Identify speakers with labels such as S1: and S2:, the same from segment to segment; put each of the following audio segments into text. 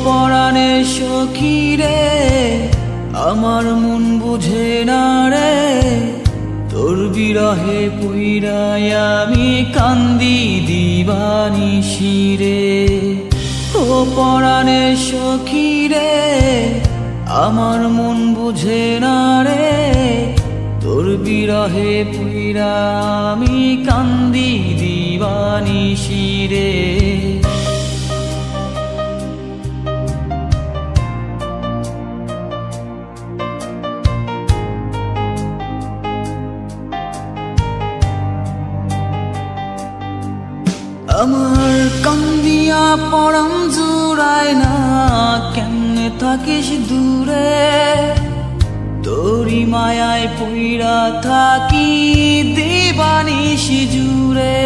S1: পরাণে সখী রে আমার মন বুঝে না রে তোর বিরহে পুইরাই আমি কান্দি দিবানিশি রে ও পরাণে সখী রে আমার মন বুঝে না রে তোর বিরহে পুইরা আমি কান্দি দিবানিশি রে আমার কান্দিয়া পরাণ জুড়ায় না কেমনে থাকিস দূরে তোরি মায়ায় পইরা থাকি দিবানিশি জুড়ে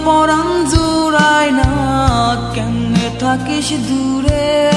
S1: পরাণ জুড়ায় না কেমনে থাকিস দূরে